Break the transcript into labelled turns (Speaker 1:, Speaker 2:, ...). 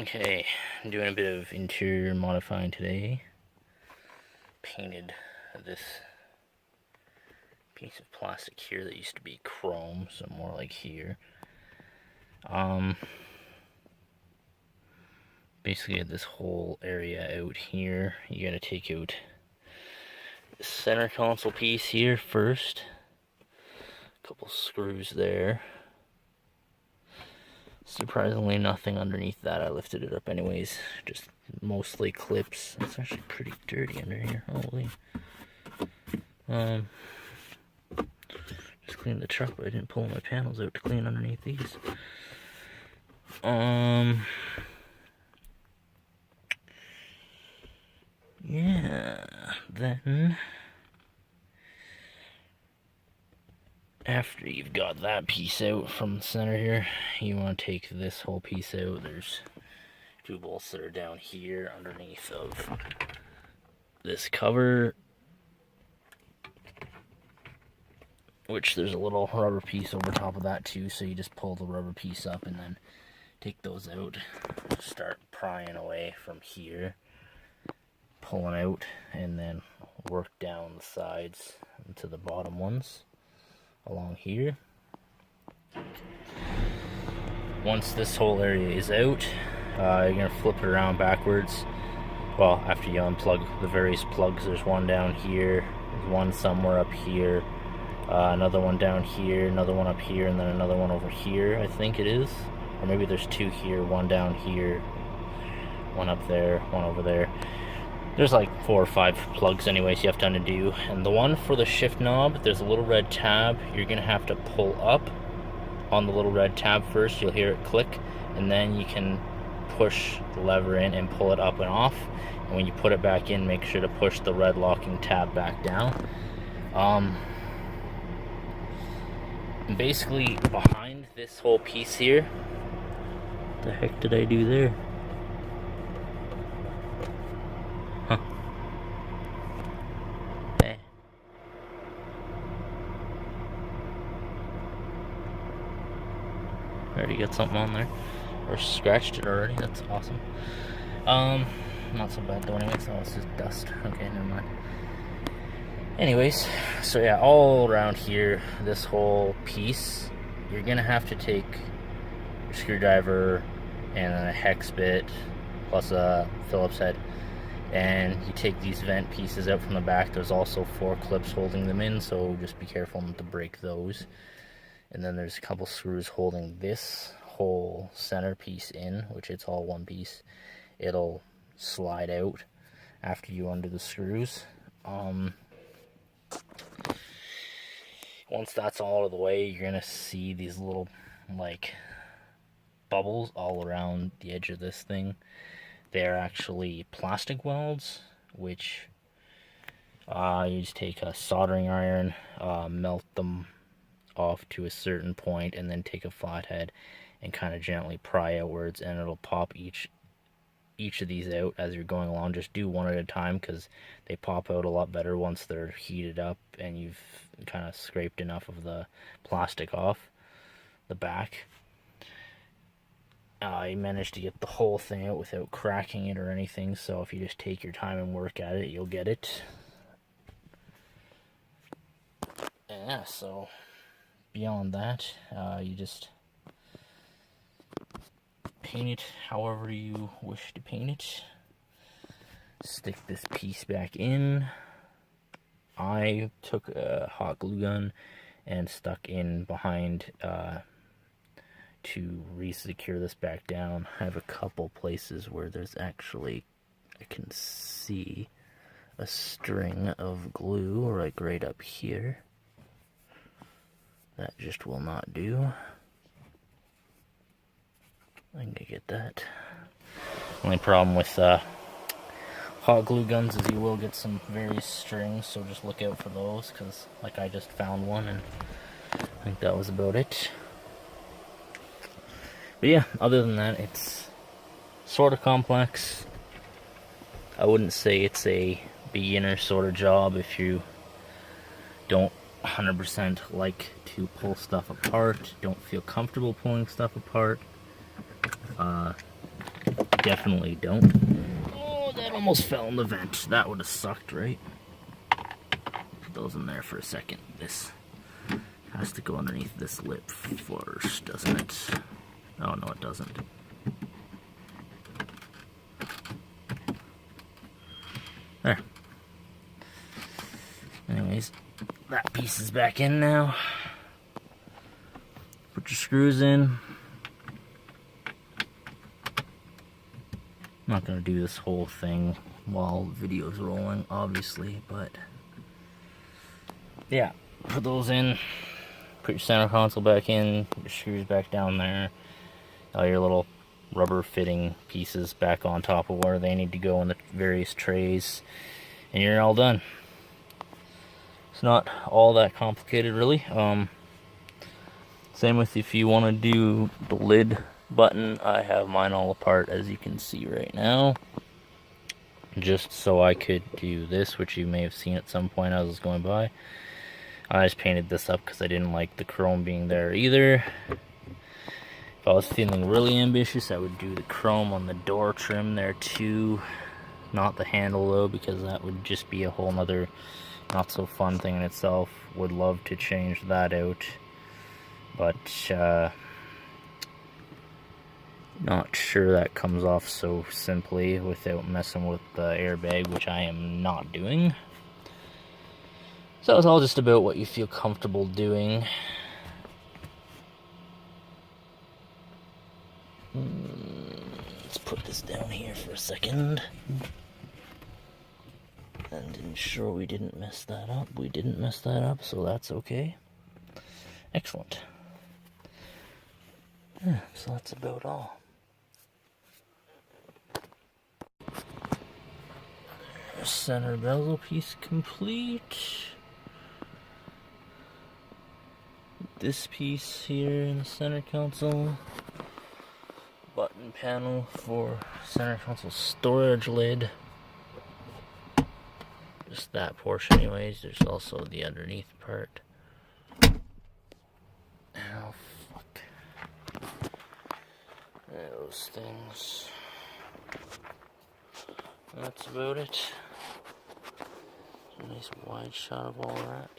Speaker 1: Okay, I'm doing a bit of interior modifying today. Painted this piece of plastic here that used to be chrome, so more like here. Basically this whole area out here, you gotta take out the center console piece here first. A couple screws there. Surprisingly nothing underneath that. I lifted it up anyways. Just mostly clips. It's actually pretty dirty under here. Holy. Just cleaned the truck, but I didn't pull my panels out to clean underneath these. Yeah. Then after you've got that piece out from the center here, you want to take this whole piece out. There's two bolts that are down here underneath of this cover, which there's a little rubber piece over top of that too, so you just pull the rubber piece up and then take those out. Start prying away from here, pulling out, and then work down the sides to the bottom ones along here. Once this whole area is out, you're going to flip it around backwards. Well, after you unplug the various plugs, there's one down here, there's one somewhere up here, another one down here, another one up here, and then another one over here, I think it is. Or maybe there's two here, one down here, one up there, one over there. There's like 4 or 5 plugs anyways you have to undo. And the one for the shift knob, there's a little red tab. You're going to have to pull up on the little red tab first. You'll hear it click. And then you can push the lever in and pull it up and off. And when you put it back in, make sure to push the red locking tab back down. Basically, behind this whole piece here, what the heck did I do there? Huh. Hey. Already got something on there. Or scratched it already, that's awesome. Not so bad though anyways. Oh, it's just dust. Okay, never mind. Anyways, so yeah, all around here, this whole piece, you're gonna have to take your screwdriver and a hex bit plus a Phillips head, and you take these vent pieces out from the back. There's also 4 clips holding them in, so just be careful not to break those. And then there's a couple screws holding this whole center piece in, which it's all one piece. It'll slide out after you undo the screws. Once that's all out of the way, you're gonna see these little like bubbles all around the edge of this thing. They're actually plastic welds, which you just take a soldering iron, melt them off to a certain point, and then take a flathead and kind of gently pry outwards, and it'll pop each of these out as you're going along. Just do one at a time because they pop out a lot better once they're heated up and you've kind of scraped enough of the plastic off the back. I managed to get the whole thing out without cracking it or anything, so if you just take your time and work at it, you'll get it. Yeah, so beyond that, you just paint it however you wish to paint it. Stick this piece back in. I took a hot glue gun and stuck in behind to re-secure this back down. I have a couple places where there's actually, I can see a string of glue like right up here. That just will not do. I'm gonna get that. Only problem with hot glue guns is you will get some various strings, so just look out for those, because like I just found one and I think that was about it. But yeah, other than that, it's sort of complex. I wouldn't say it's a beginner sort of job if you don't 100% like to pull stuff apart, don't feel comfortable pulling stuff apart. definitely don't. Oh, that almost fell in the vent. That would have sucked, right? Put those in there for a second. This has to go underneath this lip first, doesn't it? Oh, no, it doesn't. There. Anyways, that piece is back in now. Put your screws in. I'm not going to do this whole thing while the video's rolling, obviously, but yeah, put those in. Put your center console back in, put your screws back down there. All your little rubber fitting pieces back on top of where they need to go in the various trays, and you're all done. It's not all that complicated, really. Same with if you want to do the lid button. I have mine all apart, as you can see right now, just so I could do this, which you may have seen at some point as I was going by. I just painted this up because I didn't like the chrome being there either. If I was feeling really ambitious, I would do the chrome on the door trim there too. Not the handle though, because that would just be a whole nother not so fun thing in itself. Would love to change that out, but not sure that comes off so simply without messing with the airbag, which I am not doing. So it's all just about what you feel comfortable doing. Let's put this down here for a second. And ensure we didn't mess that up. We didn't mess that up, so that's okay. Excellent. Yeah, so that's about all. Center bezel piece complete. This piece here in the center console. Button panel for center console storage lid. Just that portion anyways. There's also the underneath part. Oh, fuck. Those things. That's about it. A nice wide shot of all that.